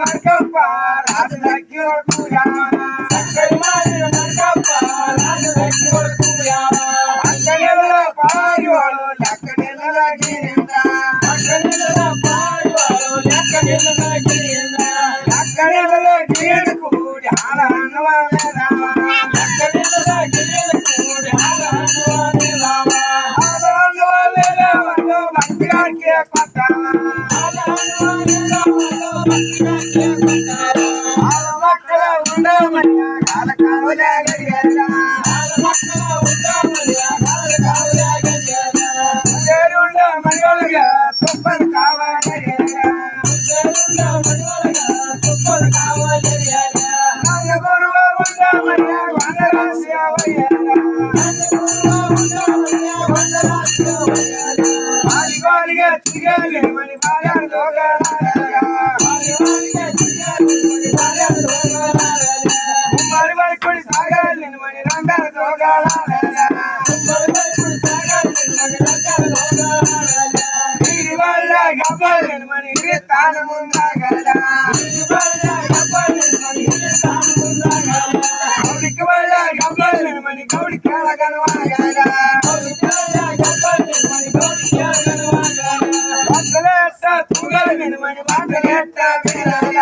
ಮಡ್ಕಪ್ಪ ರಾಜಲಕ್ಕಿ ಹೊಡ್ಕೂಯಾವ ಸಕ್ಕರೆ ಮಾಡಿದ ಮಡ್ಕಪ್ಪ ರಾಜಲಕ್ಕಿ ಹೊಡ್ಕೂಯಾವ ಅಕ್ಕನೆಲ್ಲ ಪಾರಿವಾಳು ಲೆಕ್ಕನೆಲ್ಲ ಗಿರಿಯಿಂದ ಅಕ್ಕನೆಲ್ಲ ಪಾರಿವಾಳು ಲೆಕ್ಕನೆಲ್ಲ ಗಿರಿಯಿಂದ ಲೆಕ್ಕನೆಲ್ಲ ಗಿರಿಯನ್ನು ಕೂಡಿ ಹಾಲ ಅನ್ನುವ ಮೇಲಾವ ಲೆಕ್ಕನೆಲ್ಲ ಗಿರಿಯನ್ನು ಕೂಡಿ ಹಾಲ ಅನ್ನುವ ಮೇಲಾವ ಹಾಲ ಅನ್ನುವ ಮೇಲಾವನ್ನು ಭಕ್ತಿಗಾರಿಕೆ ಕೊಟ್ಟಾವ ಹಾಲ ಅನ್ನುವ ಮೇಲಾವನ್ನು ಭಕ್ತಿಗಾರಿಕೆ ಕೊಟ್ಟಾವ ಹಾಲ ಮಕ್ಕಳ ಉಂಡ ಮನೆಯ ಕಾಲ ಕಾವಲಾಗಲಿಯಲ್ಲ ಹಾಲ ಮಕ್ಕಳ ಉಂಡ ಮನೆಯ ಕಾಲ ಕಾವಲಾಗಲಿಯಲ್ಲ ಉಂಡ ಮನೆಯೊಳಗ ತುಪ್ಪದ ಕಾವಲಾಗಲಿಯಲ್ಲ ಉಂಡ ಮನೆಯೊಳಗ ತುಪ್ಪದ ಕಾವಲಾಗಲಿಯಲ್ಲ ನನ್ನ ಬರುವ ಉಂಡ ಮನೆಯ ವನರಾಶಿ ಅವಯ್ಯಲ್ಲ ಬಾಲಿಗೆ ಚಿಗಲಿ ಮಣಿ ಬಾಯಾರ್ದು ಹೋಗಲಾರಲ್ಲ ಕುಂಬಾರಿ ಬಳ್ಕೊಳಿ ಸಾಗಲಿ ಮಣಿ ರಂಗರ್ದು ಹೋಗಲಾರಲ್ಲ ಹಿರಿ ಬಳ್ಳ ಗಬ್ಬಲಿನ ಮಣಿ ಹಿರಿತಾನ ಮುಂದಾಗಲ್ಲ ಗೌಡಿಕೆ ಬಳ್ಳ ಗಬ್ಬಲಿನ ಮಣಿ ಗೌಡಿ ಕೆಳಗನವಾಗಲ್ಲ ಬಾಟಲೆಟ್ಟ ತೂಗಲಿನ ಮಣಿ ಬಾಟಲೆಟ್ಟ ಬೀರಲ್ಲ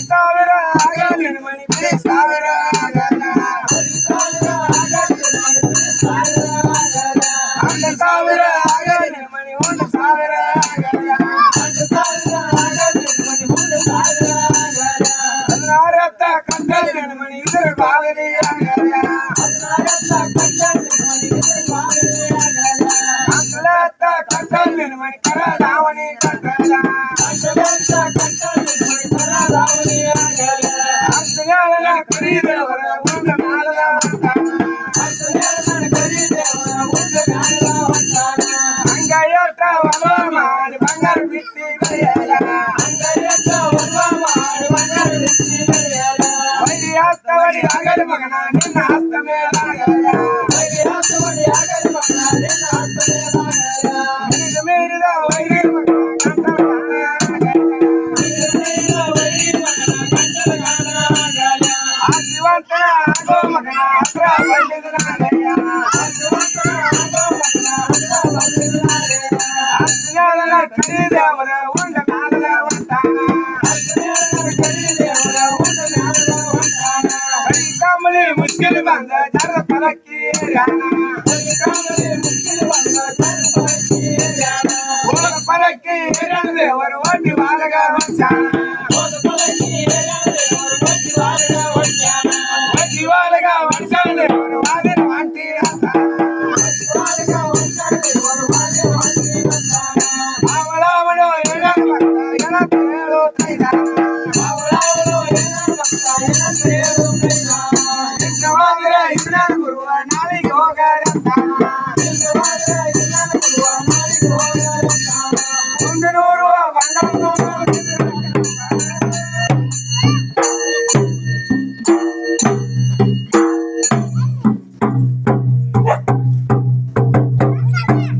10,000 ಆಗಲಿನ ಮಣಿ 10,000 ಆಗಲ್ಲ 1,000 ಆಗಲಿನ ಮಣಿ 1,000 ಆಗಲ್ಲ 16 ಕಟ್ಟಲಿನ ಮಣಿ ಇದ್ರ ಬಾಗಿಲಿ ಆಗಲ್ಲ 16 ಕಟ್ಟಲಿನ ಮಣಿ ಕರ ದಾವಣಿ ಕಟ್ಟಲ್ಲ 10 ಕರೀದವರ ಉಂಡ ಮಾಲದ ಹಂಗಾಯಟ ಒಲ ಮಾಡಿ ಬಂಗಾರ ಬಿತ್ತಿ ಬೆಳೆಯಲ್ಲ ವೈರಿ ಹಸ್ತವಡಿ ಆಗಲಿ ಮಗನ ನಿನ್ನ ಹಸ್ತ ಮೇಲಾಗಲ್ಲ ನಿನಗೆ ಮೀರಿದ ವೈರಿ ಮಗನ ಜೀವಂತನ ಆಗೋ ಮಗನ ಹತ್ರ ಬಂದಿದ ನಾಗಯ್ಯ ಕರೀದವರ ಉಂಡ ಮಾಲದ ಹೊಂಟಾನ ಕಂಬಳಿ ಮುಚ್ಚಿಲಿ ಬಂದ ಜರ ಪಲಕ್ಕಿ ಪಲಕ್ಕಿ ದೇವರು ಒಡ್ಡಿ ಮಾಲಗ ಹೊಂಚಾನ ಒಡ್ಡಿ ಮಾಲಗ ಹೊಂಚಾನ ದೇವರು ವಾದಿನ ಹೊಂಟಿ ಅವಳವಳು ಹೇಳಲು ಭಕ್ತ ಹೇಳುತ್ತೈದ ನಿನ್ನವಾದ್ರೆ ಇನ್ನ ಗುರುವ ನಾಳೆಗೆ ಹೋಗರಂತ ಮುಂದೆ ನೋಡುವ ಬಂಡ